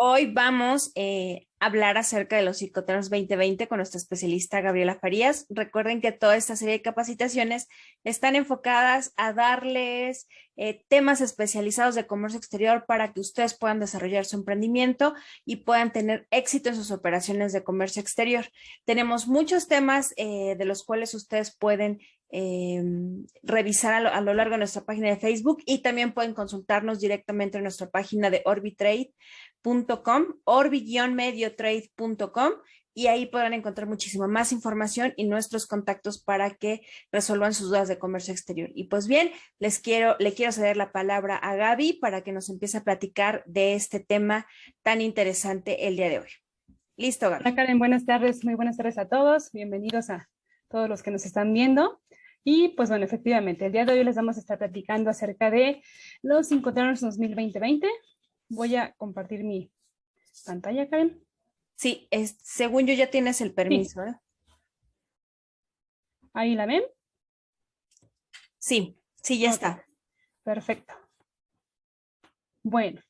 Hoy vamos a hablar acerca de los Incoterms 2020 con nuestra especialista Gabriela Farías. Recuerden que toda esta serie de capacitaciones están enfocadas a darles temas especializados de comercio exterior para que ustedes puedan desarrollar su emprendimiento y puedan tener éxito en sus operaciones de comercio exterior. Tenemos muchos temas de los cuales ustedes pueden revisar a lo largo de nuestra página de Facebook y también pueden consultarnos directamente en nuestra página de orbitrade.com, orbi-mediotrade.com, y ahí podrán encontrar muchísima más información y nuestros contactos para que resuelvan sus dudas de comercio exterior. Y pues bien, le quiero ceder la palabra a Gaby para que nos empiece a platicar de este tema tan interesante el día de hoy. Listo, Hola Gaby. Karen, buenas tardes, muy buenas tardes a todos, bienvenidos a todos los que nos están viendo. Y pues bueno, efectivamente, el día de hoy les vamos a estar platicando acerca de los Incoterms 2020. Voy a compartir mi pantalla, Karen. Sí, según yo ya tienes el Sí, permiso, ¿eh? ahí la ven. Sí, sí, ya Ok, está. perfecto. Bueno.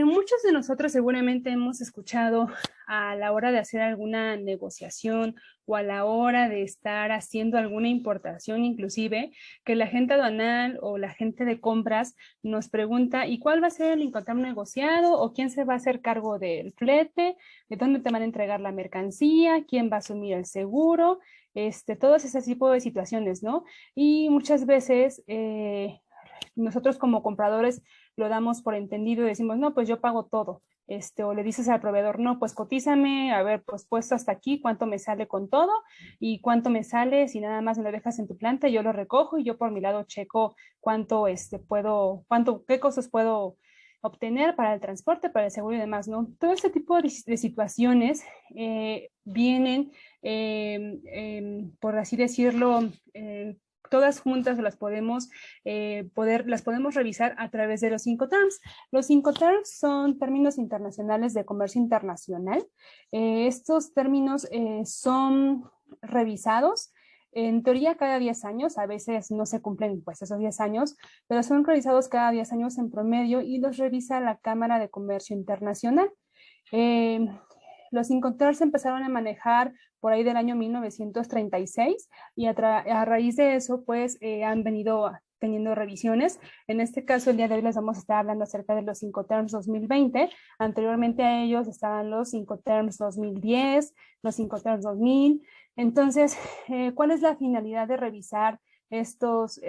Muchos de nosotros seguramente hemos escuchado a la hora de hacer alguna negociación o a la hora de estar haciendo alguna importación, inclusive, que la gente aduanal o la gente de compras nos pregunta: ¿y cuál va a ser el Incoterm negociado? ¿O quién se va a hacer cargo del flete? ¿De dónde te van a entregar la mercancía? ¿Quién va a asumir el seguro? Todos ese tipo de situaciones, ¿no? Y muchas veces nosotros como compradores lo damos por entendido y decimos: no, pues yo pago todo. O le dices al proveedor: no, pues cotízame, a ver, pues puesto hasta aquí, cuánto me sale con todo y cuánto me sale si nada más me lo dejas en tu planta, yo lo recojo y yo por mi lado checo cuánto qué costos puedo obtener para el transporte, para el seguro y demás, ¿no? Todo este tipo de situaciones vienen, por así decirlo, todas juntas las podemos revisar a través de los Incoterms. Los Incoterms son términos internacionales de comercio internacional. Estos términos son revisados en teoría cada 10 años, a veces no se cumplen pues esos 10 años, pero son revisados cada 10 años en promedio y los revisa la Cámara de Comercio Internacional. Eh, los Incoterms se empezaron a manejar por ahí del año 1936 y a raíz de eso pues han venido teniendo revisiones. En este caso, el día de hoy les vamos a estar hablando acerca de los Incoterms 2020. Anteriormente a ellos estaban los Incoterms 2010, los Incoterms 2000. Entonces, ¿cuál es la finalidad de revisar estos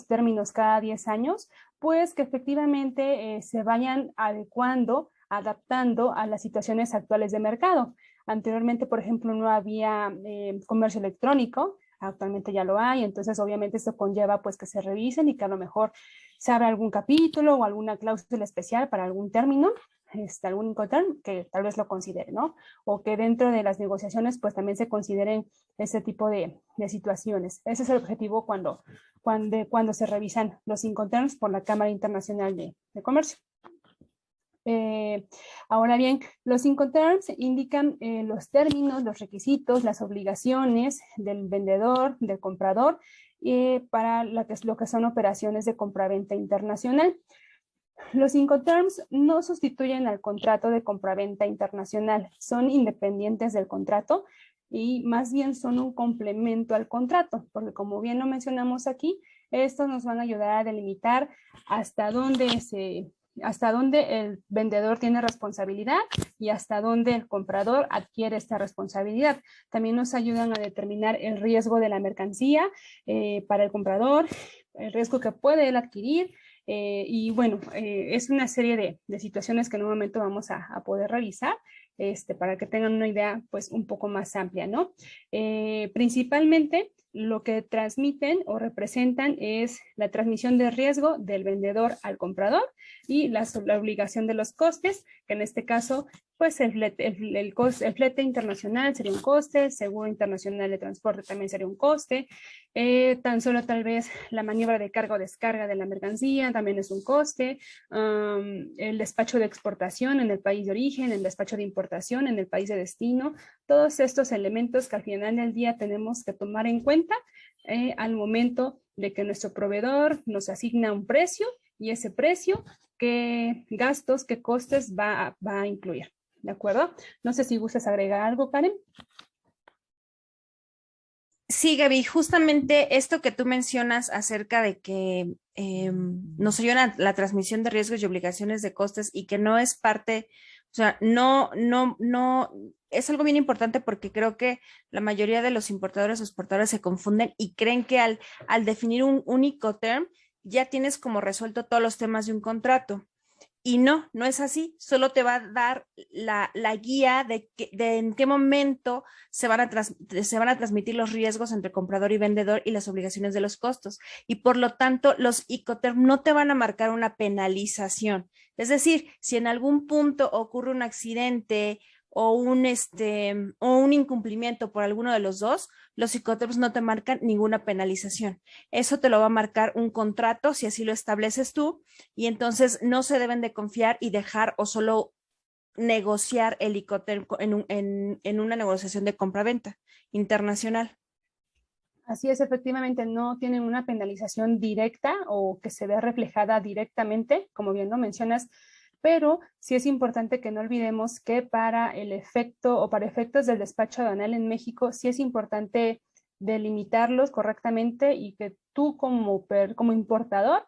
términos cada 10 años? Pues que efectivamente se vayan adecuando, adaptando a las situaciones actuales de mercado. Anteriormente, por ejemplo, no había comercio electrónico, actualmente ya lo hay, entonces obviamente esto conlleva pues que se revisen y que a lo mejor se abra algún capítulo o alguna cláusula especial para algún término, algún Incoterm que tal vez lo considere, ¿no? O que dentro de las negociaciones pues también se consideren ese tipo de situaciones. Ese es el objetivo cuando se revisan los Incoterms por la Cámara Internacional de Comercio. Eh, Ahora bien, los Incoterms indican los términos, los requisitos, las obligaciones del vendedor, del comprador, para lo que son operaciones de compraventa internacional. Los Incoterms no sustituyen al contrato de compraventa internacional, son independientes del contrato y más bien son un complemento al contrato, porque como bien lo mencionamos aquí, estos nos van a ayudar a delimitar hasta dónde el vendedor tiene responsabilidad y hasta dónde el comprador adquiere esta responsabilidad. También nos ayudan a determinar el riesgo de la mercancía para el comprador, el riesgo que puede él adquirir. Y bueno, es una serie de situaciones que en un momento vamos a poder revisar para que tengan una idea pues un poco más amplia, ¿no? Principalmente lo que transmiten o representan es la transmisión de riesgo del vendedor al comprador y la obligación de los costes, que en este caso pues el flete internacional sería un coste, el seguro internacional de transporte también sería un coste, tan solo tal vez la maniobra de carga o descarga de la mercancía también es un coste, el despacho de exportación en el país de origen, el despacho de importación en el país de destino, todos estos elementos que al final del día tenemos que tomar en cuenta al momento de que nuestro proveedor nos asigna un precio y ese precio, qué gastos, qué costes va a incluir. ¿De acuerdo? No sé si gustas agregar algo, Karen. Sí, Gaby, justamente esto que tú mencionas acerca de que nos ayuda la transmisión de riesgos y obligaciones de costes y que no es parte, o sea, no, es algo bien importante porque creo que la mayoría de los importadores o exportadores se confunden y creen que al definir un Incoterm ya tienes como resuelto todos los temas de un contrato. Y no es así, solo te va a dar la guía de en qué momento se van a transmitir los riesgos entre comprador y vendedor y las obligaciones de los costos. Y por lo tanto, los Incoterm no te van a marcar una penalización. Es decir, si en algún punto ocurre un accidente o un incumplimiento por alguno de los dos, los Incoterms no te marcan ninguna penalización. Eso te lo va a marcar un contrato si así lo estableces tú y entonces no se deben de confiar y dejar o solo negociar el Incoterm en una negociación de compra-venta internacional. Así es, efectivamente, no tienen una penalización directa o que se vea reflejada directamente, como bien lo mencionas, pero sí es importante que no olvidemos que para el efecto o para efectos del despacho aduanal en México, sí es importante delimitarlos correctamente y que tú como importador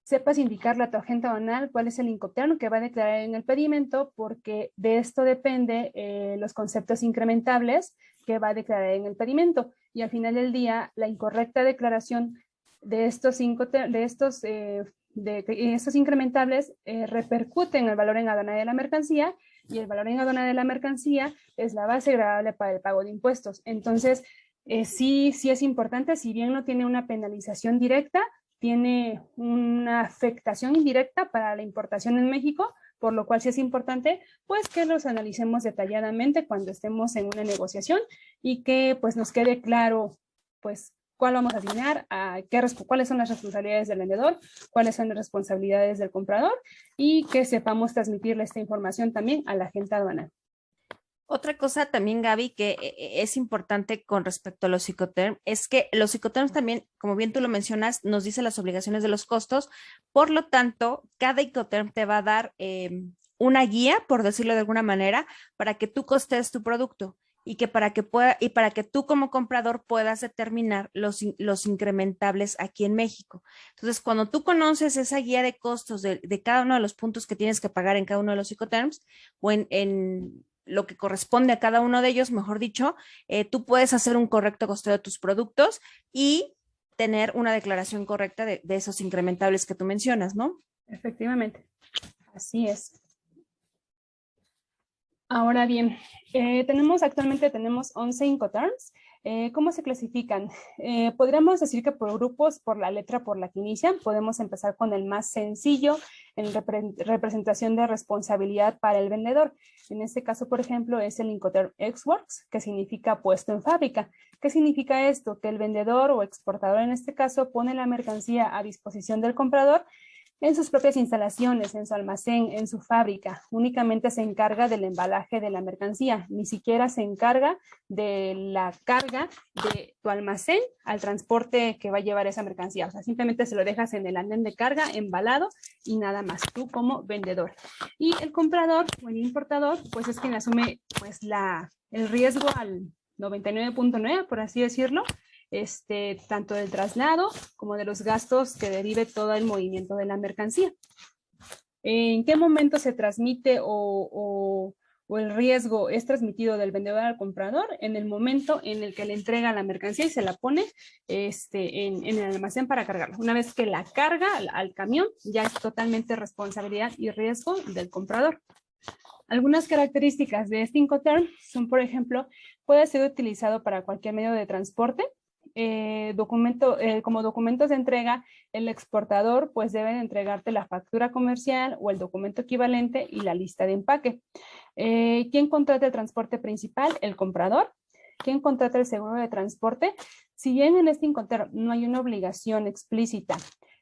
sepas indicarle a tu agente aduanal cuál es el Incoterm que va a declarar en el pedimento, porque de esto depende los conceptos incrementables que va a declarar en el pedimento. Y al final del día, la incorrecta declaración de estos estos incrementables repercute en el valor en aduana de la mercancía, y el valor en aduana de la mercancía es la base gravable para el pago de impuestos. Entonces, sí es importante, si bien no tiene una penalización directa, tiene una afectación indirecta para la importación en México, por lo cual sí es importante pues que los analicemos detalladamente cuando estemos en una negociación y que pues nos quede claro pues cuál vamos a asignar, cuáles son las responsabilidades del vendedor, cuáles son las responsabilidades del comprador y que sepamos transmitirle esta información también a la agente aduanal. Otra cosa también, Gaby, que es importante con respecto a los Incoterm, es que los Incoterms también, como bien tú lo mencionas, nos dice las obligaciones de los costos. Por lo tanto, cada Incoterm te va a dar una guía, por decirlo de alguna manera, para que tú costees tu producto y que para que tú como comprador puedas determinar los incrementables aquí en México. Entonces, cuando tú conoces esa guía de costos de cada uno de los puntos que tienes que pagar en cada uno de los Incoterms o en lo que corresponde a cada uno de ellos, mejor dicho, tú puedes hacer un correcto costeo de tus productos y tener una declaración correcta de esos incrementables que tú mencionas, ¿no? Efectivamente, así es. Ahora bien, actualmente tenemos 11 Incoterms. ¿Cómo se clasifican? Podríamos decir que por grupos, por la letra por la que inician, podemos empezar con el más sencillo en representación de responsabilidad para el vendedor. En este caso, por ejemplo, es el Incoterm Ex-Works, que significa puesto en fábrica. ¿Qué significa esto? Que el vendedor o exportador en este caso pone la mercancía a disposición del comprador en sus propias instalaciones, en su almacén, en su fábrica. Únicamente se encarga del embalaje de la mercancía, ni siquiera se encarga de la carga de tu almacén al transporte que va a llevar esa mercancía. O sea, simplemente se lo dejas en el andén de carga, embalado y nada más, tú como vendedor. Y el comprador o el importador, pues es quien asume pues el riesgo al 99.9, por así decirlo, tanto del traslado como de los gastos que derive todo el movimiento de la mercancía. ¿En qué momento se transmite o el riesgo es transmitido del vendedor al comprador? En el momento en el que le entrega la mercancía y se la pone en el almacén para cargarla. Una vez que la carga al camión, ya es totalmente responsabilidad y riesgo del comprador. Algunas características de este Incoterm son, por ejemplo, puede ser utilizado para cualquier medio de transporte. Como documentos de entrega, el exportador pues debe entregarte la factura comercial o el documento equivalente y la lista de empaque. ¿Quién contrata el transporte principal? El comprador. ¿Quién contrata el seguro de transporte? Si bien en este Incoterm no hay una obligación explícita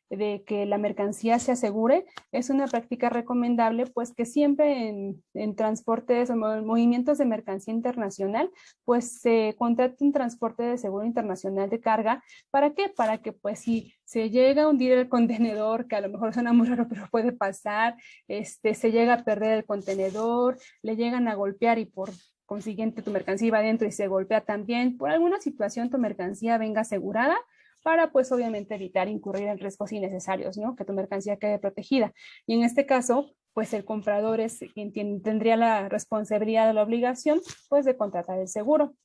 de que la mercancía se asegure, es una práctica recomendable, pues que siempre en transportes o movimientos de mercancía internacional, pues se contrate un transporte de seguro internacional de carga. ¿Para qué? Para que pues si se llega a hundir el contenedor, que a lo mejor suena muy raro, pero puede pasar, se llega a perder el contenedor, le llegan a golpear y por consiguiente tu mercancía va adentro y se golpea también, por alguna situación tu mercancía venga asegurada para pues obviamente evitar incurrir en riesgos innecesarios, ¿no? Que tu mercancía quede protegida. Y en este caso, pues el comprador es quien tendría la responsabilidad o la obligación pues de contratar el seguro.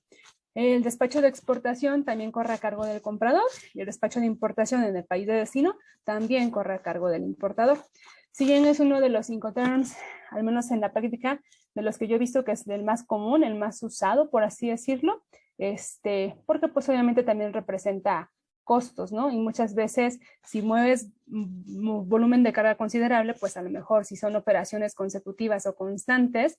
El despacho de exportación también corre a cargo del comprador y el despacho de importación en el país de destino también corre a cargo del importador. Si bien es uno de los Incoterms, al menos en la práctica, de los que yo he visto que es el más común, el más usado, por así decirlo, porque pues obviamente también representa costos, ¿no? Y muchas veces si mueves volumen de carga considerable, pues a lo mejor si son operaciones consecutivas o constantes,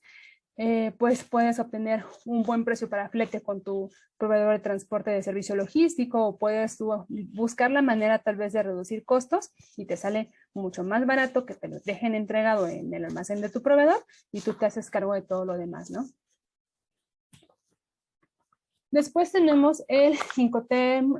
pues puedes obtener un buen precio para flete con tu proveedor de transporte de servicio logístico o puedes tú buscar la manera tal vez de reducir costos y te sale mucho más barato que te lo dejen entregado en el almacén de tu proveedor y tú te haces cargo de todo lo demás, ¿no? Después tenemos el Incoterm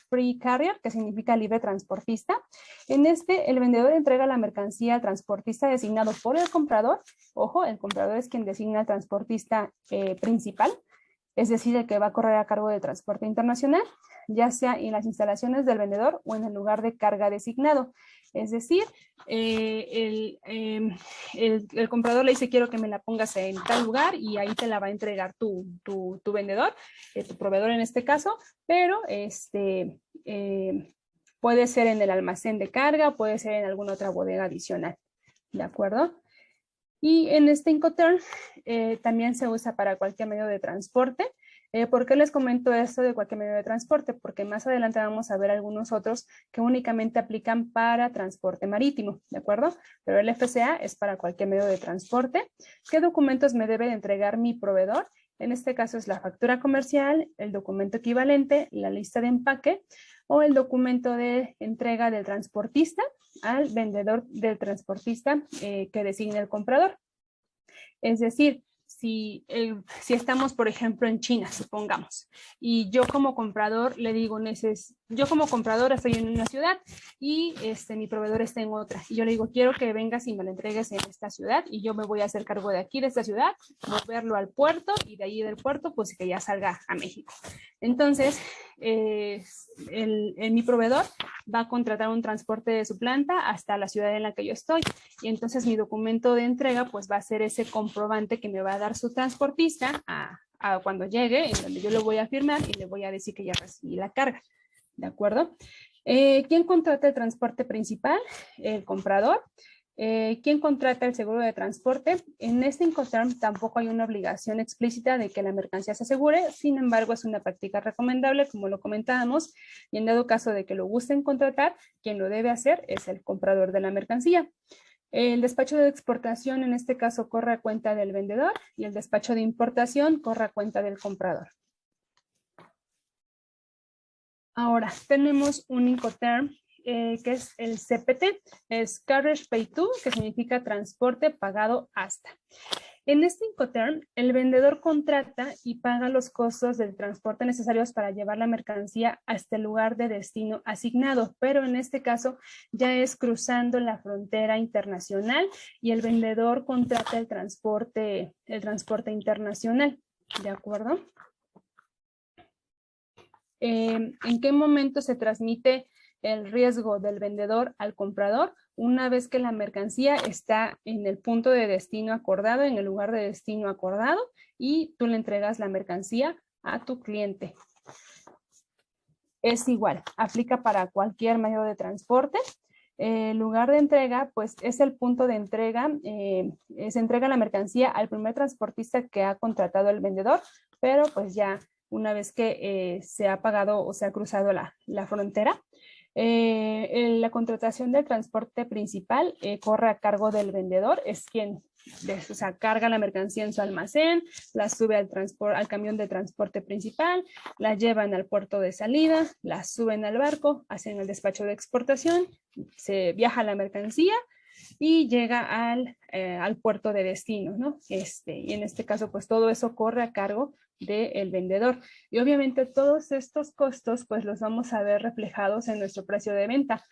Free Carrier, que significa libre transportista. En el vendedor entrega la mercancía al transportista designado por el comprador. Ojo, el comprador es quien designa al transportista principal, es decir, el que va a correr a cargo del transporte internacional, ya sea en las instalaciones del vendedor o en el lugar de carga designado. Es decir, el comprador le dice, quiero que me la pongas en tal lugar y ahí te la va a entregar tu vendedor, tu proveedor en este caso, pero puede ser en el almacén de carga, puede ser en alguna otra bodega adicional, ¿de acuerdo? Y en este Incoterm también se usa para cualquier medio de transporte. ¿Por qué les comento esto de cualquier medio de transporte? Porque más adelante vamos a ver algunos otros que únicamente aplican para transporte marítimo, ¿de acuerdo? Pero el FCA es para cualquier medio de transporte. ¿Qué documentos me debe de entregar mi proveedor? En este caso es la factura comercial, el documento equivalente, la lista de empaque o el documento de entrega del transportista al vendedor del transportista que designe el comprador. Es decir, si estamos, por ejemplo, en China, supongamos, y yo como comprador le digo, yo como comprador estoy en una ciudad y mi proveedor está en otra, y yo le digo, quiero que vengas y me lo entregues en esta ciudad, y yo me voy a hacer cargo de aquí, de esta ciudad, moverlo al puerto, y de ahí del puerto, pues que ya salga a México. Entonces, mi proveedor va a contratar un transporte de su planta hasta la ciudad en la que yo estoy, y entonces mi documento de entrega pues va a ser ese comprobante que me va a dar su transportista a cuando llegue, en donde yo lo voy a firmar y le voy a decir que ya recibí la carga, ¿de acuerdo? ¿Quién contrata el transporte principal? El comprador. ¿Quién contrata el seguro de transporte? En este Incoterm tampoco hay una obligación explícita de que la mercancía se asegure, sin embargo es una práctica recomendable, como lo comentábamos, y en dado caso de que lo gusten contratar, quien lo debe hacer es el comprador de la mercancía. El despacho de exportación en este caso corre a cuenta del vendedor y el despacho de importación corre a cuenta del comprador. Ahora, tenemos un Incoterm que es el CPT, es Carriage Paid To, que significa transporte pagado hasta. En este Incoterm, el vendedor contrata y paga los costos del transporte necesarios para llevar la mercancía hasta el lugar de destino asignado, pero en este caso ya es cruzando la frontera internacional y el vendedor contrata el transporte internacional, ¿de acuerdo? ¿En qué momento se transmite el riesgo del vendedor al comprador? Una vez que la mercancía está en el punto de destino acordado, en el lugar de destino acordado, y tú le entregas la mercancía a tu cliente. Es igual, aplica para cualquier medio de transporte. El lugar de entrega, pues es el punto de entrega. Se entrega la mercancía al primer transportista que ha contratado el vendedor, pero pues ya una vez que se ha pagado o se ha cruzado la frontera. La contratación del transporte principal corre a cargo del vendedor, es quien o sea, carga la mercancía en su almacén, la sube al camión de transporte principal, la llevan al puerto de salida, la suben al barco, hacen el despacho de exportación, se viaja la mercancía y llega al puerto de destino, ¿no? Y en este caso, pues todo eso corre a cargo del vendedor. Y obviamente todos estos costos, pues los vamos a ver reflejados en nuestro precio de venta.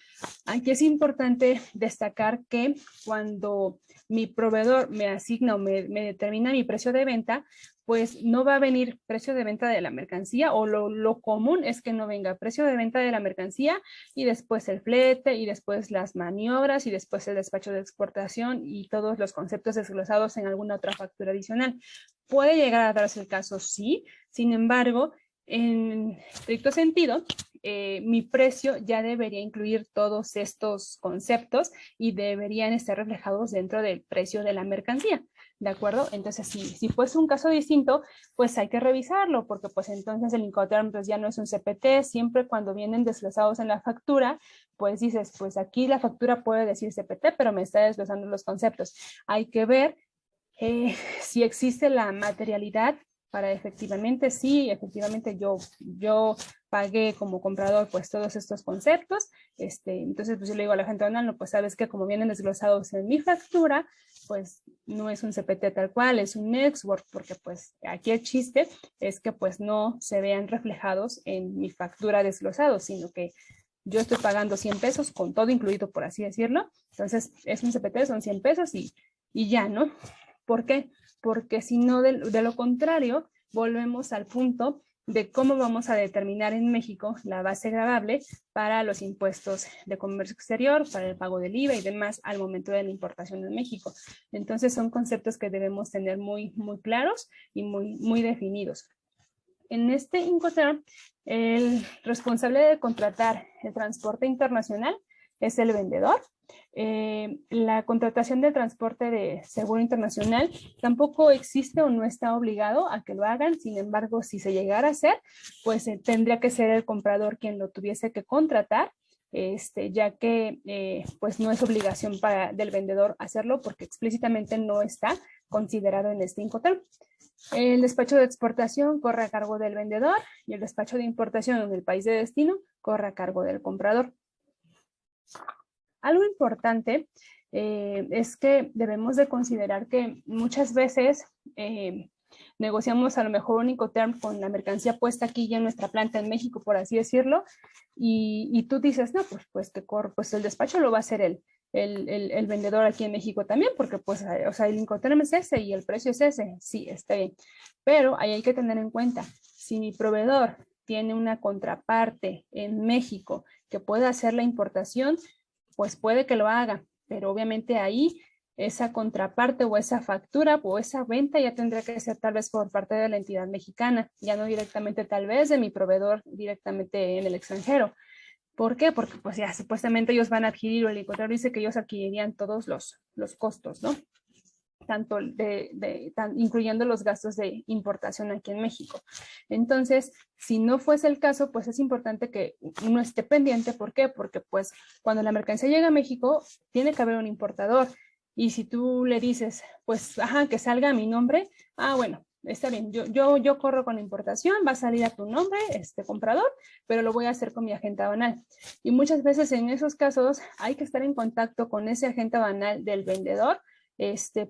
Aquí es importante destacar que cuando mi proveedor me asigna o me determina mi precio de venta, pues no va a venir precio de venta de la mercancía, o lo común es que no venga precio de venta de la mercancía y después el flete y después las maniobras y después el despacho de exportación y todos los conceptos desglosados en alguna otra factura adicional. Puede llegar a darse el caso, sí. Sin embargo, en estricto sentido, mi precio ya debería incluir todos estos conceptos y deberían estar reflejados dentro del precio de la mercancía. ¿De acuerdo? Entonces, si fuese un caso distinto, pues hay que revisarlo, porque pues entonces el Incoterm pues ya no es un CPT. Siempre cuando vienen desglosados en la factura, pues dices, pues aquí la factura puede decir CPT, pero me está desglosando los conceptos. Hay que ver si existe la materialidad para efectivamente, sí, efectivamente yo pagué como comprador pues todos estos conceptos. Entonces pues yo le digo a la gente, no, pues sabes que como vienen desglosados en mi factura, pues no es un CPT tal cual, es un Nextwork, porque pues aquí el chiste es que pues no se vean reflejados en mi factura desglosados, sino que yo estoy pagando 100 pesos con todo incluido, por así decirlo. Entonces es un CPT, son 100 pesos y ya, ¿no? ¿Por qué? Porque si no, de lo contrario, volvemos al punto de cómo vamos a determinar en México la base gravable para los impuestos de comercio exterior, para el pago del IVA y demás al momento de la importación en México. Entonces son conceptos que debemos tener muy, muy claros y muy, muy definidos. En este Incoterm, el responsable de contratar el transporte internacional es el vendedor. La contratación de transporte de seguro internacional tampoco existe o no está obligado a que lo hagan. Sin embargo, si se llegara a hacer, pues tendría que ser el comprador quien lo tuviese que contratar, ya que pues no es obligación del vendedor hacerlo, porque explícitamente no está considerado en este Incoterm. El despacho de exportación corre a cargo del vendedor y el despacho de importación en el país de destino corre a cargo del comprador. Algo importante es que debemos de considerar que muchas veces negociamos a lo mejor un Incoterm con la mercancía puesta aquí ya en nuestra planta en México, por así decirlo, y tú dices, no, pues el despacho lo va a hacer el vendedor aquí en México también, porque pues, o sea, el Incoterm es ese y el precio es ese. Sí, está bien. Pero ahí hay que tener en cuenta, si mi proveedor tiene una contraparte en México que pueda hacer la importación, pues puede que lo haga, pero obviamente ahí esa contraparte o esa factura o esa venta ya tendría que ser tal vez por parte de la entidad mexicana, ya no directamente tal vez de mi proveedor directamente en el extranjero. ¿Por qué? Porque pues ya supuestamente ellos van a adquirir, o el Incoterm dice que ellos adquirirían todos los costos, ¿no? Tanto incluyendo los gastos de importación aquí en México. Entonces, si no fuese el caso, pues es importante que uno esté pendiente. ¿Por qué? Porque pues cuando la mercancía llega a México, tiene que haber un importador. Y si tú le dices, pues, que salga a mi nombre, bueno, está bien, yo corro con la importación, va a salir a tu nombre, comprador, pero lo voy a hacer con mi agente aduanal. Y muchas veces en esos casos hay que estar en contacto con ese agente aduanal del vendedor.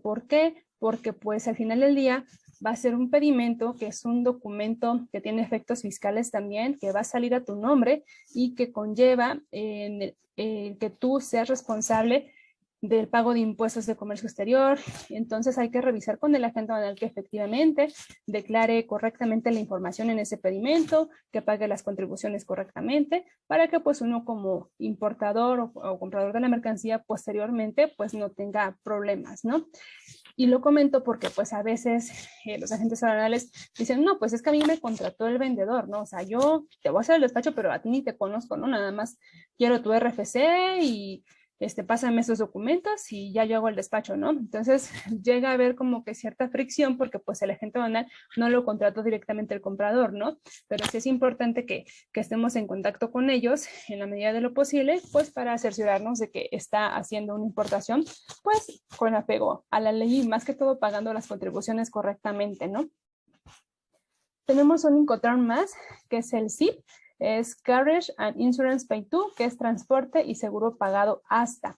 ¿Por qué? Porque pues al final del día va a ser un pedimento, que es un documento que tiene efectos fiscales también, que va a salir a tu nombre y que conlleva que tú seas responsable del pago de impuestos de comercio exterior. Entonces hay que revisar con el agente aduanal que efectivamente declare correctamente la información en ese pedimento, que pague las contribuciones correctamente, para que pues uno como importador o comprador de la mercancía posteriormente pues no tenga problemas, ¿no? Y lo comento porque pues a veces los agentes aduanales dicen, no, pues es que a mí me contrató el vendedor, ¿no? O sea, yo te voy a hacer el despacho, pero a ti ni te conozco, ¿no? Nada más quiero tu RFC y pásame esos documentos y ya yo hago el despacho, ¿no? Entonces llega a haber como que cierta fricción porque pues el agente aduanal no lo contrató directamente el comprador, ¿no? Pero sí es importante que estemos en contacto con ellos en la medida de lo posible, pues para cerciorarnos de que está haciendo una importación, pues con apego a la ley y más que todo pagando las contribuciones correctamente, ¿no? Tenemos un Incoterm más, que es el CIP, es Carriage and Insurance Paid To, que es transporte y seguro pagado hasta.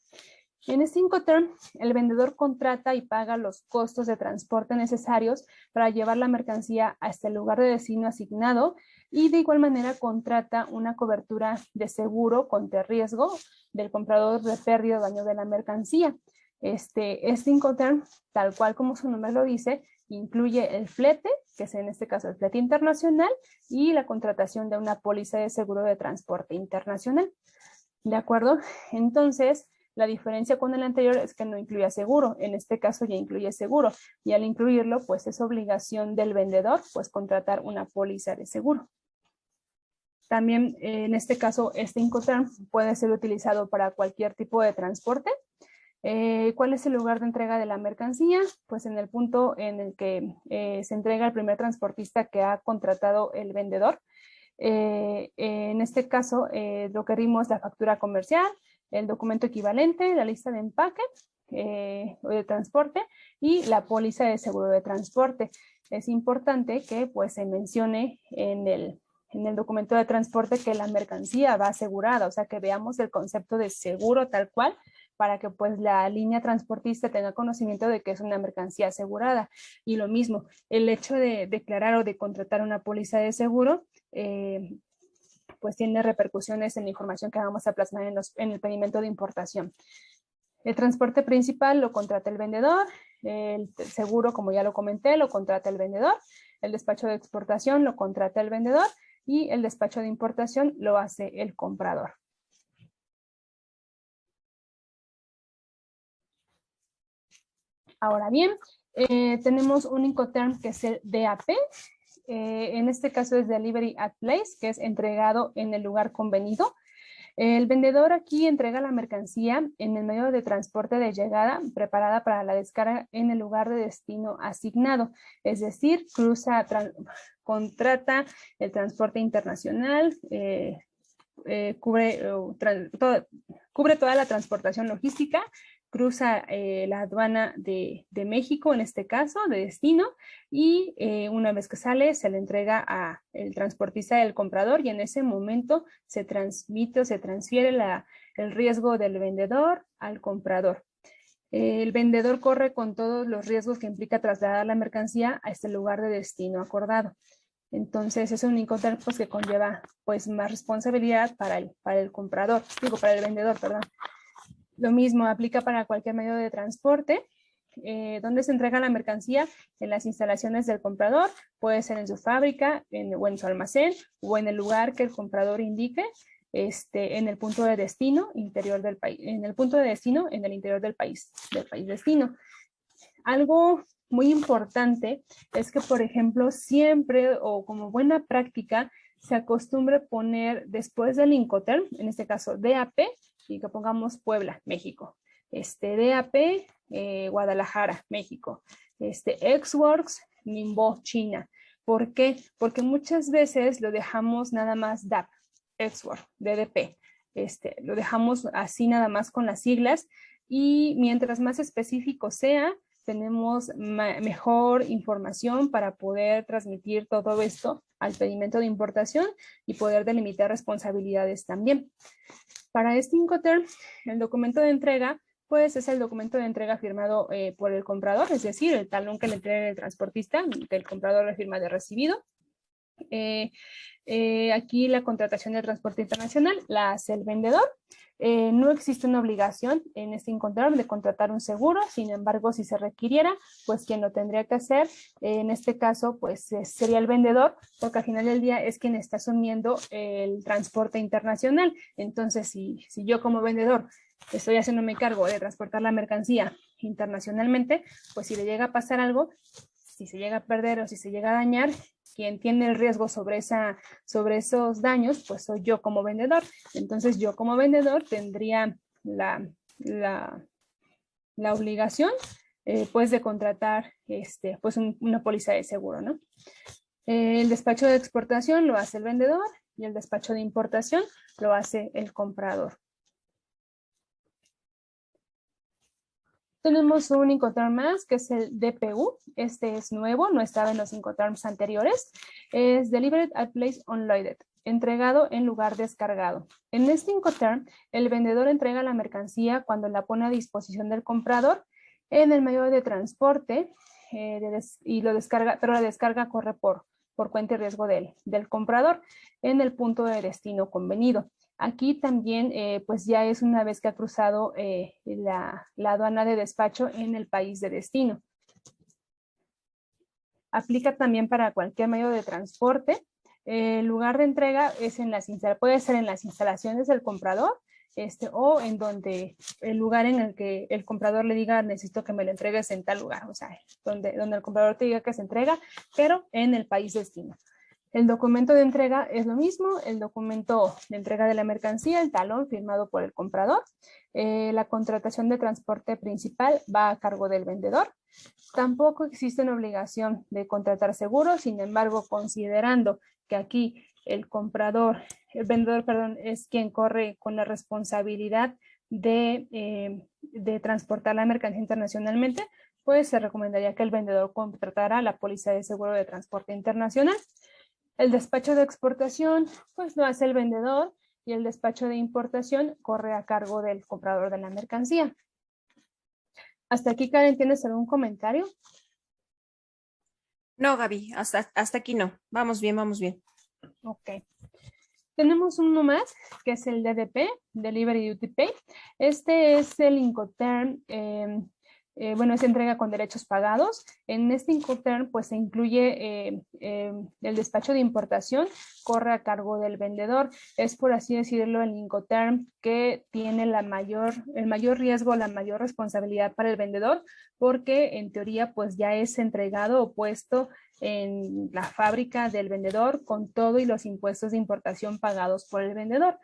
En este Incoterm, el vendedor contrata y paga los costos de transporte necesarios para llevar la mercancía hasta el lugar de destino asignado y de igual manera contrata una cobertura de seguro contra riesgo del comprador de pérdida o daño de la mercancía. Este Incoterm, tal cual como su nombre lo dice, incluye el flete, que es en este caso el flete internacional, y la contratación de una póliza de seguro de transporte internacional. ¿De acuerdo? Entonces, la diferencia con el anterior es que no incluye seguro. En este caso ya incluye seguro. Y al incluirlo, pues es obligación del vendedor, pues contratar una póliza de seguro. También, en este caso, este Incoterm puede ser utilizado para cualquier tipo de transporte. ¿Cuál es el lugar de entrega de la mercancía? Pues en el punto en el que se entrega el primer transportista que ha contratado el vendedor. En este caso, requerimos la factura comercial, el documento equivalente, la lista de empaque o de transporte y la póliza de seguro de transporte. Es importante que pues, se mencione en el documento de transporte que la mercancía va asegurada, o sea, que veamos el concepto de seguro tal cual, para que pues la línea transportista tenga conocimiento de que es una mercancía asegurada. Y lo mismo, el hecho de declarar o de contratar una póliza de seguro, pues tiene repercusiones en la información que vamos a plasmar en el pedimento de importación. El transporte principal lo contrata el vendedor, el seguro, como ya lo comenté, lo contrata el vendedor, el despacho de exportación lo contrata el vendedor y el despacho de importación lo hace el comprador. Ahora bien, tenemos un Incoterm que es el DAP. En este caso es Delivery at Place, que es entregado en el lugar convenido. El vendedor aquí entrega la mercancía en el medio de transporte de llegada preparada para la descarga en el lugar de destino asignado. Es decir, contrata el transporte internacional, cubre toda la transportación logística, cruza la aduana de México, en este caso, de destino, y una vez que sale, se le entrega al transportista del comprador y en ese momento se transmite o se transfiere el riesgo del vendedor al comprador. El vendedor corre con todos los riesgos que implica trasladar la mercancía a este lugar de destino acordado. Entonces es un Incoterm pues, que conlleva pues, más responsabilidad para el comprador, para el vendedor, perdón. Lo mismo aplica para cualquier medio de transporte. ¿Dónde se entrega la mercancía? En las instalaciones del comprador, puede ser en su fábrica o en su almacén o en el lugar que el comprador indique, en el punto de destino interior del país, en el punto de destino en el interior del país destino. Algo muy importante es que, por ejemplo, siempre o como buena práctica se acostumbre poner después del Incoterm, en este caso DAP, y que pongamos Puebla, México. DAP, Guadalajara, México. Xworks, Ningbo, China. ¿Por qué? Porque muchas veces lo dejamos nada más DAP, Xworks, DDP. Lo dejamos así nada más con las siglas y mientras más específico sea, tenemos mejor información para poder transmitir todo esto al pedimento de importación y poder delimitar responsabilidades también. Para este Incoterm, el documento de entrega, pues es el documento de entrega firmado por el comprador, es decir, el talón que le entrega el transportista, que el comprador le firma de recibido. Aquí la contratación del transporte internacional la hace el vendedor. No existe una obligación en este Incoterm de contratar un seguro, sin embargo, si se requiriera, pues quien lo tendría que hacer, en este caso, pues sería el vendedor, porque al final del día es quien está asumiendo el transporte internacional. Entonces, si yo como vendedor estoy haciéndome cargo de transportar la mercancía internacionalmente, pues si le llega a pasar algo, si se llega a perder o si se llega a dañar, quien tiene el riesgo sobre esos daños, pues soy yo como vendedor. Entonces yo como vendedor tendría la obligación pues de contratar pues una póliza de seguro, ¿no? El despacho de exportación lo hace el vendedor y el despacho de importación lo hace el comprador. Tenemos un Incoterm más, que es el DPU. Este es nuevo, no estaba en los Incoterms anteriores. Es Delivered at Place Unloaded, entregado en lugar descargado. En este Incoterm, el vendedor entrega la mercancía cuando la pone a disposición del comprador en el medio de transporte y lo descarga, pero la descarga corre por cuenta y riesgo del comprador en el punto de destino convenido. Aquí también, pues ya es una vez que ha cruzado la aduana de despacho en el país de destino. Aplica también para cualquier medio de transporte. El lugar de entrega es puede ser en las instalaciones del comprador o en donde el lugar en el que el comprador le diga necesito que me lo entregues en tal lugar, o sea, donde el comprador te diga que se entrega, pero en el país destino. El documento de entrega es lo mismo, el documento de entrega de la mercancía, el talón firmado por el comprador. La contratación de transporte principal va a cargo del vendedor. Tampoco existe una obligación de contratar seguros, sin embargo, considerando que aquí el vendedor, perdón, es quien corre con la responsabilidad de transportar la mercancía internacionalmente, pues se recomendaría que el vendedor contratara la póliza de seguro de transporte internacional. El despacho de exportación, pues lo hace el vendedor y el despacho de importación corre a cargo del comprador de la mercancía. Hasta aquí, Karen, ¿tienes algún comentario? No, Gaby, hasta aquí no. Vamos bien, vamos bien. Ok. Tenemos uno más, que es el DDP, Delivery Duty Pay. Este es el Incoterm, bueno, es entrega con derechos pagados. En este Incoterm, pues se incluye el despacho de importación, corre a cargo del vendedor. Es, por así decirlo, el Incoterm que tiene el mayor riesgo, la mayor responsabilidad para el vendedor, porque en teoría, pues ya es entregado o puesto en la fábrica del vendedor con todo y los impuestos de importación pagados por el vendedor.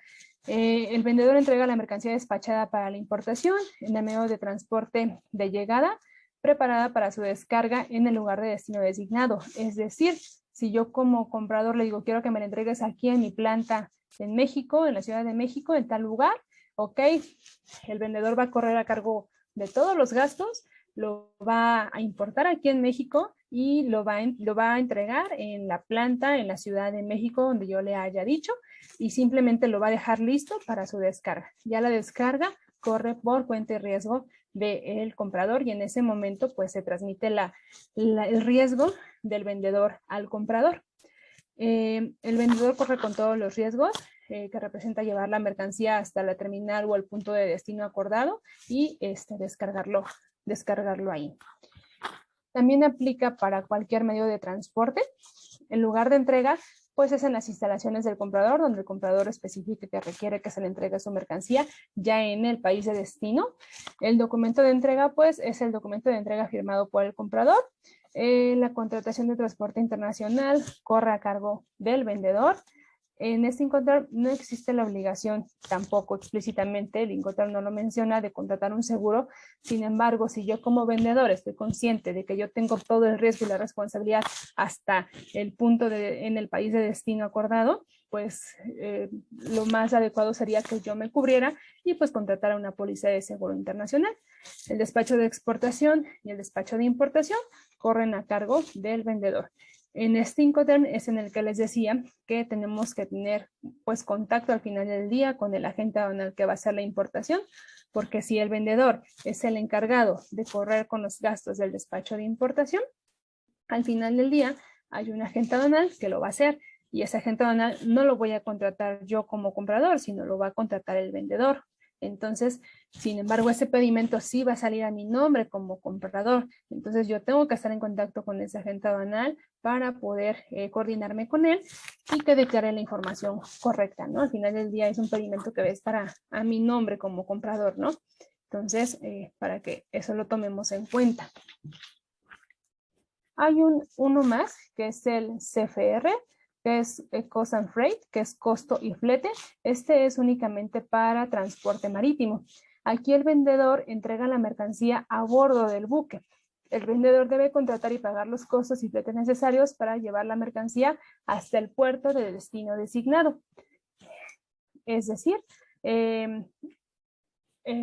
El vendedor entrega la mercancía despachada para la importación en el medio de transporte de llegada, preparada para su descarga en el lugar de destino designado. Es decir, si yo como comprador le digo, quiero que me la entregues aquí en mi planta en México, en la Ciudad de México, en tal lugar, ok, el vendedor va a correr a cargo de todos los gastos, lo va a importar aquí en México y lo va a entregar en la planta en la Ciudad de México donde yo le haya dicho y simplemente lo va a dejar listo para su descarga. Ya la descarga corre por cuenta y riesgo del comprador y en ese momento pues se transmite el riesgo del vendedor al comprador. El vendedor corre con todos los riesgos que representa llevar la mercancía hasta la terminal o el punto de destino acordado y descargarlo ahí. También aplica para cualquier medio de transporte. El lugar de entrega pues es en las instalaciones del comprador, donde el comprador especifique que requiere que se le entregue su mercancía ya en el país de destino. El documento de entrega pues es el documento de entrega firmado por el comprador. La contratación de transporte internacional corre a cargo del vendedor. En este Incoterm no existe la obligación, tampoco explícitamente, el Incoterm no lo menciona, de contratar un seguro. Sin embargo, si yo como vendedor estoy consciente de que yo tengo todo el riesgo y la responsabilidad hasta el punto en el país de destino acordado, pues lo más adecuado sería que yo me cubriera y pues contratara una póliza de seguro internacional. El despacho de exportación y el despacho de importación corren a cargo del vendedor. En este Incoterm es en el que les decía que tenemos que tener pues contacto al final del día con el agente aduanal que va a hacer la importación, porque si el vendedor es el encargado de correr con los gastos del despacho de importación, al final del día hay un agente aduanal que lo va a hacer y ese agente aduanal no lo voy a contratar yo como comprador, sino lo va a contratar el vendedor. Entonces, sin embargo, ese pedimento sí va a salir a mi nombre como comprador. Entonces, yo tengo que estar en contacto con ese agente aduanal para poder coordinarme con él y que declare la información correcta, ¿no? Al final del día es un pedimento que va a estar a mi nombre como comprador, ¿no? Entonces, para que eso lo tomemos en cuenta. Hay uno más, que es el CFR, que es Cost and Freight, que es costo y flete. Este es únicamente para transporte marítimo. Aquí el vendedor entrega la mercancía a bordo del buque. El vendedor debe contratar y pagar los costos y fletes necesarios para llevar la mercancía hasta el puerto de destino designado. Es decir,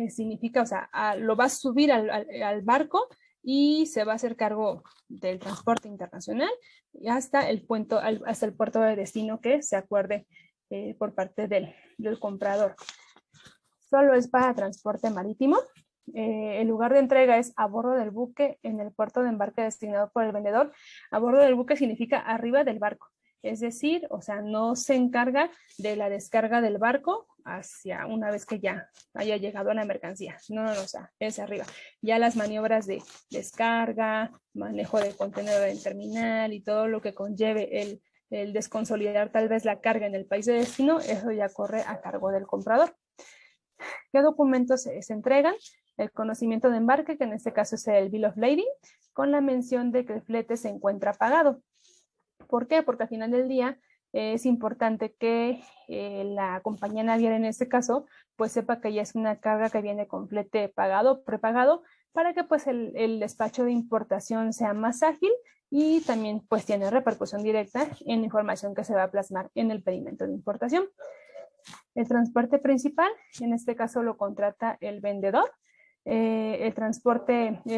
significa, o sea, lo va a subir al barco y se va a hacer cargo del transporte internacional hasta el puerto de destino que se acuerde por parte del comprador. Solo es para transporte marítimo. El lugar de entrega es a bordo del buque en el puerto de embarque designado por el vendedor. A bordo del buque significa arriba del barco. Es decir, o sea, no se encarga de la descarga del barco hacia una vez que ya haya llegado a la mercancía. No, o sea, es arriba. Ya las maniobras de descarga, manejo de contenedor en terminal y todo lo que conlleve el desconsolidar tal vez la carga en el país de destino, eso ya corre a cargo del comprador. ¿Qué documentos se entregan? El conocimiento de embarque, que en este caso es el Bill of Lading, con la mención de que el flete se encuentra pagado. ¿Por qué? Porque al final del día es importante que la compañía naviera en este caso pues sepa que ya es una carga que viene con flete pagado, prepagado, para que pues el despacho de importación sea más ágil y también pues tiene repercusión directa en la información que se va a plasmar en el pedimento de importación. El transporte principal, en este caso lo contrata el vendedor. El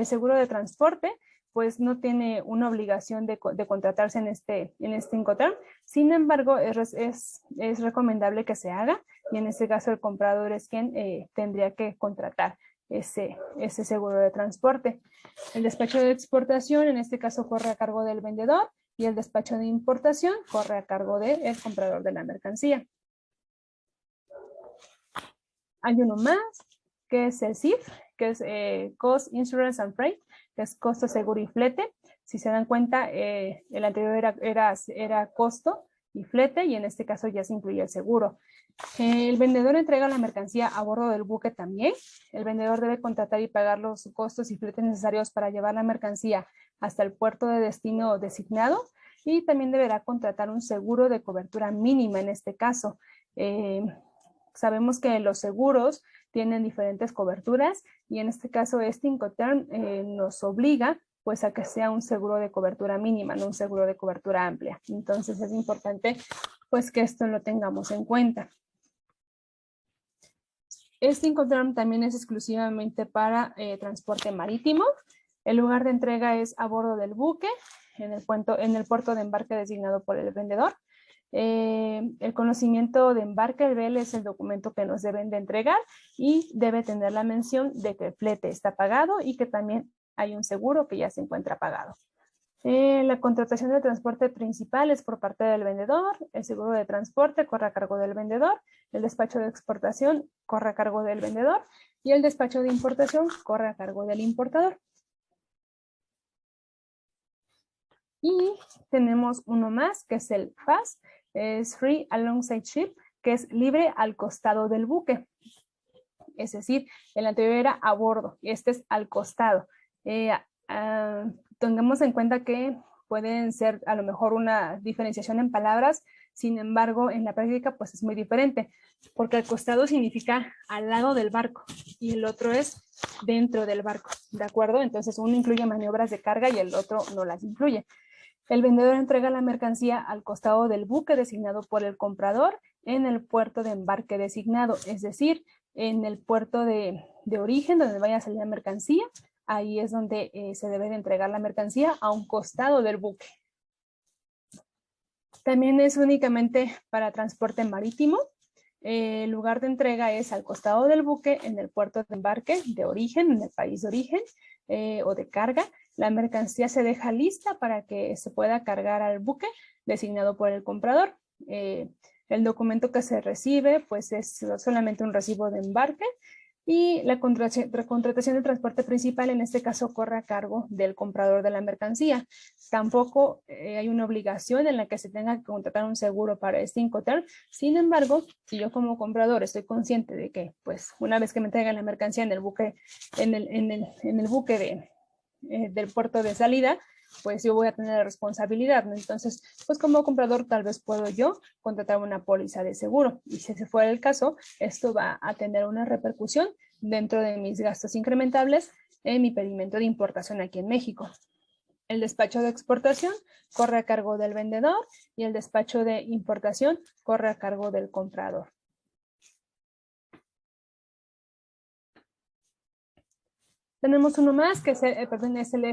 seguro de transporte, pues no tiene una obligación de contratarse en este Incoterm. Sin embargo, es recomendable que se haga y en este caso el comprador es quien tendría que contratar ese seguro de transporte. El despacho de exportación, en este caso, corre a cargo del vendedor y el despacho de importación corre a cargo del comprador de la mercancía. Hay uno más, que es el CIF, que es Cost, Insurance and Freight, que es costo, seguro y flete. Si se dan cuenta, el anterior era costo y flete, y en este caso ya se incluye el seguro. El vendedor entrega la mercancía a bordo del buque también. El vendedor debe contratar y pagar los costos y fletes necesarios para llevar la mercancía hasta el puerto de destino designado, y también deberá contratar un seguro de cobertura mínima en este caso. Sabemos que los seguros tienen diferentes coberturas y en este caso Incoterm nos obliga pues a que sea un seguro de cobertura mínima, no un seguro de cobertura amplia. Entonces es importante pues que esto lo tengamos en cuenta. Incoterm también es exclusivamente para transporte marítimo. El lugar de entrega es a bordo del buque, en el puerto de embarque designado por el vendedor. El conocimiento de embarque, el BEL, es el documento que nos deben de entregar y debe tener la mención de que el flete está pagado y que también hay un seguro que ya se encuentra pagado. La contratación de transporte principal es por parte del vendedor, el seguro de transporte corre a cargo del vendedor, el despacho de exportación corre a cargo del vendedor y el despacho de importación corre a cargo del importador. Y tenemos uno más, que es el FAS, es Free Alongside Ship, que es libre al costado del buque. Es decir, el anterior era a bordo y este es al costado. Tengamos en cuenta que pueden ser a lo mejor una diferenciación en palabras, sin embargo, en la práctica pues es muy diferente, porque al costado significa al lado del barco y el otro es dentro del barco, ¿de acuerdo? Entonces uno incluye maniobras de carga y el otro no las incluye. El vendedor entrega la mercancía al costado del buque designado por el comprador en el puerto de embarque designado, es decir, en el puerto de origen donde vaya a salir la mercancía. Ahí es donde se debe de entregar la mercancía a un costado del buque. También es únicamente para transporte marítimo. El lugar de entrega es al costado del buque en el puerto de embarque de origen, en el país de origen o de carga. La mercancía se deja lista para que se pueda cargar al buque designado por el comprador. El documento que se recibe pues es solamente un recibo de embarque y la contratación de transporte principal en este caso corre a cargo del comprador de la mercancía. Tampoco hay una obligación en la que se tenga que contratar un seguro para Incoterm. Sin embargo, si yo como comprador estoy consciente de que pues una vez que me traigan la mercancía en el buque, en el buque del puerto de salida, pues yo voy a tener la responsabilidad, ¿no? Entonces, pues como comprador tal vez puedo yo contratar una póliza de seguro y si ese fuera el caso, esto va a tener una repercusión dentro de mis gastos incrementables en mi pedimento de importación aquí en México. El despacho de exportación corre a cargo del vendedor y el despacho de importación corre a cargo del comprador. Tenemos uno más que es el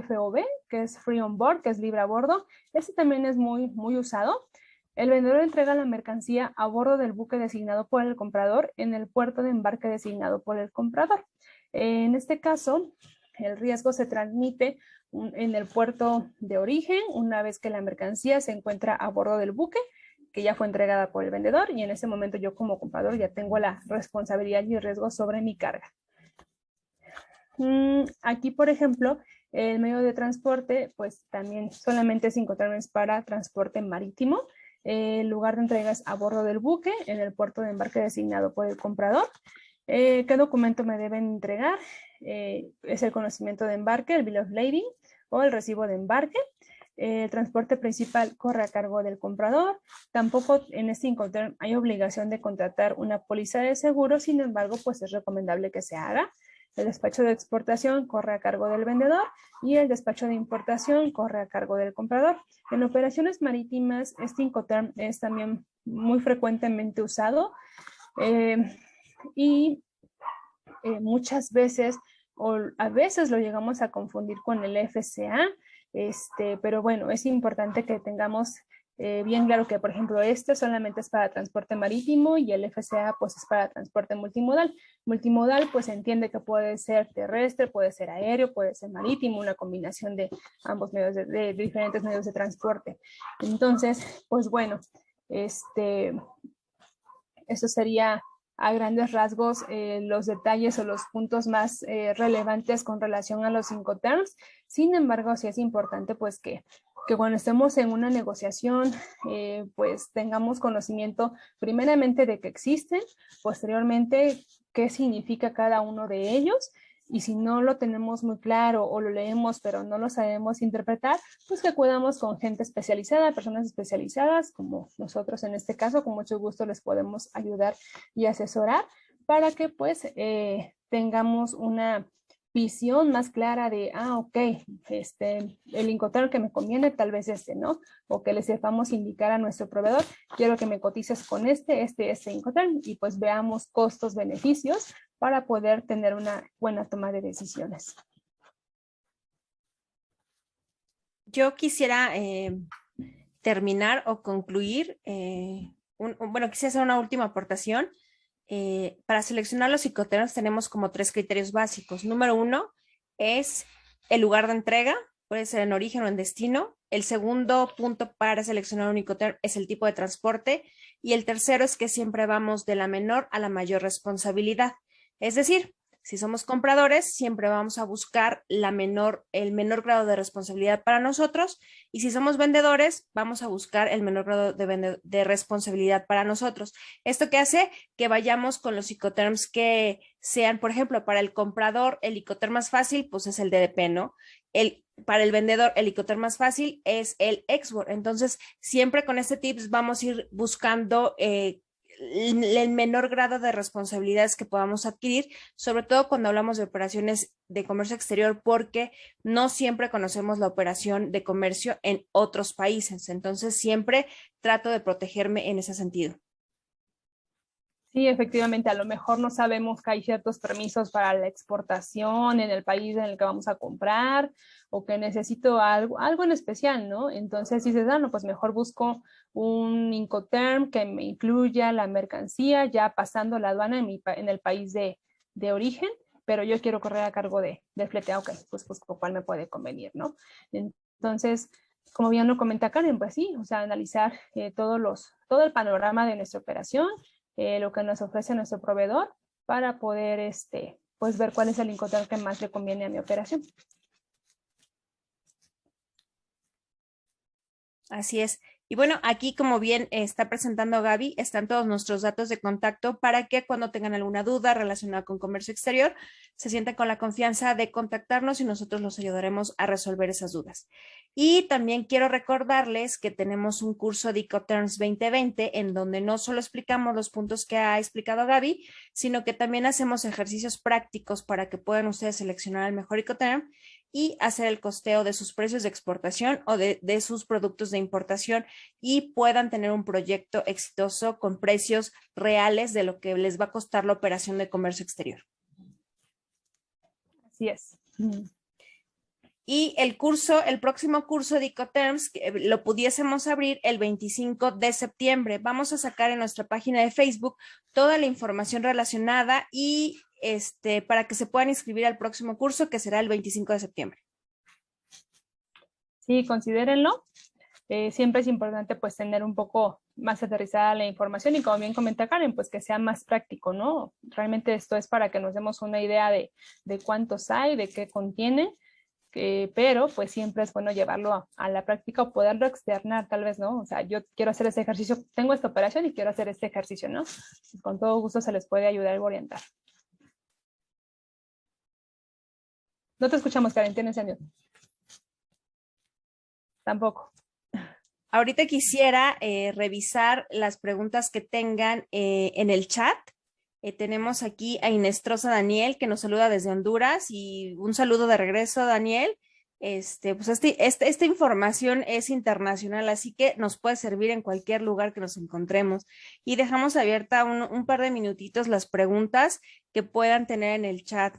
FOB, que es Free on Board, que es libre a bordo. Este también es muy usado. El vendedor entrega la mercancía a bordo del buque designado por el comprador en el puerto de embarque designado por el comprador. En este caso, el riesgo se transmite en el puerto de origen una vez que la mercancía se encuentra a bordo del buque, que ya fue entregada por el vendedor, y en ese momento yo como comprador ya tengo la responsabilidad y el riesgo sobre mi carga. Aquí, por ejemplo, el medio de transporte, pues también solamente es Incoterms para transporte marítimo. El lugar de entrega es a bordo del buque, en el puerto de embarque designado por el comprador. ¿Qué documento me deben entregar? Es el conocimiento de embarque, el Bill of Lading o el recibo de embarque. El transporte principal corre a cargo del comprador. Tampoco en este Incoterm hay obligación de contratar una póliza de seguro, sin embargo, pues es recomendable que se haga. El despacho de exportación corre a cargo del vendedor y el despacho de importación corre a cargo del comprador. En operaciones marítimas, este Incoterm es también muy frecuentemente usado y muchas veces o a veces lo llegamos a confundir con el FCA, pero bueno, es importante que tengamos bien claro que, por ejemplo, este solamente es para transporte marítimo y el FCA pues es para transporte multimodal. Multimodal pues se entiende que puede ser terrestre, puede ser aéreo, puede ser marítimo, una combinación de ambos medios de diferentes medios de transporte. Entonces, pues bueno, eso sería a grandes rasgos los detalles o los puntos más relevantes con relación a los Incoterms. Sin embargo, sí es importante pues que cuando estemos en una negociación, pues tengamos conocimiento primeramente de que existen, posteriormente qué significa cada uno de ellos, y si no lo tenemos muy claro o lo leemos pero no lo sabemos interpretar, pues que acudamos con gente especializada, personas especializadas como nosotros en este caso, con mucho gusto les podemos ayudar y asesorar para que pues tengamos una visión más clara de, ok, el Incoterm que me conviene tal vez ¿no? O que le sepamos indicar a nuestro proveedor, quiero que me cotices con este Incoterm, y pues veamos costos, beneficios para poder tener una buena toma de decisiones. Yo quisiera terminar o concluir, bueno, quisiera hacer una última aportación. Para seleccionar los Incoterms tenemos como 3 criterios básicos. Número 1 es el lugar de entrega, puede ser en origen o en destino. El segundo punto para seleccionar un Incoterm es el tipo de transporte. Y el tercero es que siempre vamos de la menor a la mayor responsabilidad. Es decir, si somos compradores, siempre vamos a buscar el menor grado de responsabilidad para nosotros, y si somos vendedores, vamos a buscar el menor grado de responsabilidad para nosotros. ¿Esto qué hace? Que vayamos con los Incoterms que sean, por ejemplo, para el comprador, el Incoterm más fácil, pues es el DDP, ¿no? Para el vendedor, el Incoterm más fácil es el export. Entonces, siempre con este tips vamos a ir buscando el menor grado de responsabilidades que podamos adquirir, sobre todo cuando hablamos de operaciones de comercio exterior, porque no siempre conocemos la operación de comercio en otros países. Entonces, siempre trato de protegerme en ese sentido. Sí, efectivamente, a lo mejor no sabemos que hay ciertos permisos para la exportación en el país en el que vamos a comprar, o que necesito algo en especial, ¿no? Entonces dices, no, pues mejor busco un Incoterm que me incluya la mercancía ya pasando la aduana en el país de origen, pero yo quiero correr a cargo de flete. Ok, pues cuál me puede convenir, ¿no? Entonces, como bien lo comenta Karen, pues sí, o sea, analizar todo el panorama de nuestra operación, lo que nos ofrece nuestro proveedor, para poder pues ver cuál es el Incoterm que más le conviene a mi operación. Así es. Y bueno, aquí como bien está presentando Gaby, están todos nuestros datos de contacto para que cuando tengan alguna duda relacionada con comercio exterior, se sientan con la confianza de contactarnos y nosotros los ayudaremos a resolver esas dudas. Y también quiero recordarles que tenemos un curso de Incoterms 2020 en donde no solo explicamos los puntos que ha explicado Gaby, sino que también hacemos ejercicios prácticos para que puedan ustedes seleccionar el mejor Incoterm y hacer el costeo de sus precios de exportación o de sus productos de importación y puedan tener un proyecto exitoso con precios reales de lo que les va a costar la operación de comercio exterior. Así es. Y el próximo curso de Incoterms, lo pudiésemos abrir el 25 de septiembre. Vamos a sacar en nuestra página de Facebook toda la información relacionada y para que se puedan inscribir al próximo curso que será el 25 de septiembre. Sí, considérenlo. Siempre es importante pues tener un poco más aterrizada la información y como bien comenta Karen, pues que sea más práctico, ¿no? Realmente esto es para que nos demos una idea de cuántos hay, de qué contiene, pero pues siempre es bueno llevarlo a la práctica o poderlo externar tal vez, ¿no? O sea, yo quiero hacer este ejercicio, tengo esta operación y quiero hacer este ejercicio, ¿no? Con todo gusto se les puede ayudar y orientar. No te escuchamos, Karen, tienes mute. Tampoco. Ahorita quisiera revisar las preguntas que tengan en el chat. Tenemos aquí a Inestrosa Daniel, que nos saluda desde Honduras, y un saludo de regreso, Daniel. Pues esta información es internacional, así que nos puede servir en cualquier lugar que nos encontremos. Y dejamos abierta un par de minutitos las preguntas que puedan tener en el chat.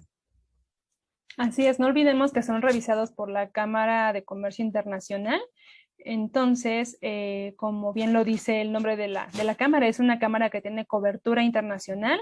Así es, no olvidemos que son revisados por la Cámara de Comercio Internacional. Entonces, como bien lo dice el nombre de la Cámara, es una Cámara que tiene cobertura internacional.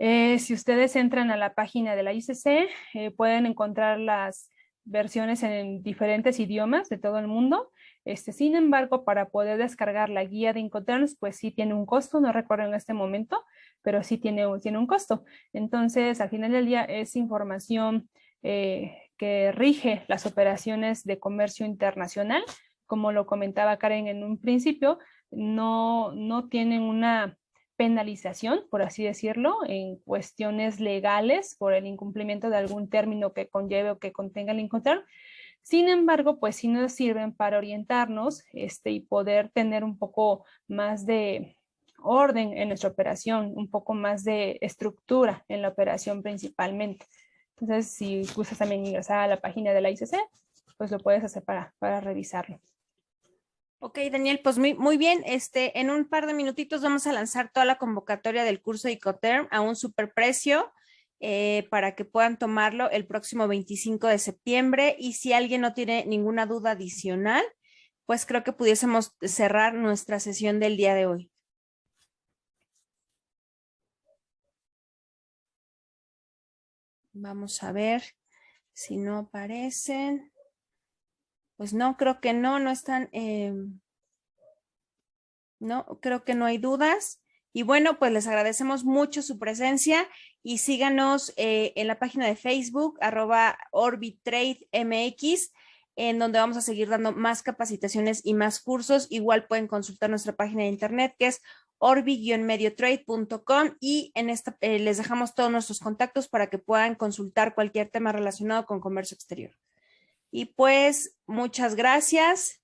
Si ustedes entran a la página de la ICC, pueden encontrar las versiones en diferentes idiomas de todo el mundo. Sin embargo, para poder descargar la guía de Incoterms, pues sí tiene un costo, no recuerdo en este momento, pero sí tiene un costo. Entonces, al final del día es información que rige las operaciones de comercio internacional. Como lo comentaba Karen en un principio, no tienen una penalización, por así decirlo, en cuestiones legales por el incumplimiento de algún término que conlleve o que contenga el Incoterm. Sin embargo, pues sí nos sirven para orientarnos y poder tener un poco más de orden en nuestra operación, un poco más de estructura en la operación principalmente. Entonces, si gustas también ingresar a la página de la ICC, pues lo puedes hacer para revisarlo. Ok, Daniel, pues muy bien. En un par de minutitos vamos a lanzar toda la convocatoria del curso de Incoterm a un superprecio para que puedan tomarlo el próximo 25 de septiembre. Y si alguien no tiene ninguna duda adicional, pues creo que pudiésemos cerrar nuestra sesión del día de hoy. Vamos a ver si no aparecen. Pues no, creo que no están, no, creo que no hay dudas. Y bueno, pues les agradecemos mucho su presencia y síganos en la página de Facebook, @OrbitTradeMX, en donde vamos a seguir dando más capacitaciones y más cursos. Igual pueden consultar nuestra página de internet que es orbi-mediotrade.com y en esta les dejamos todos nuestros contactos para que puedan consultar cualquier tema relacionado con comercio exterior. Y pues muchas gracias.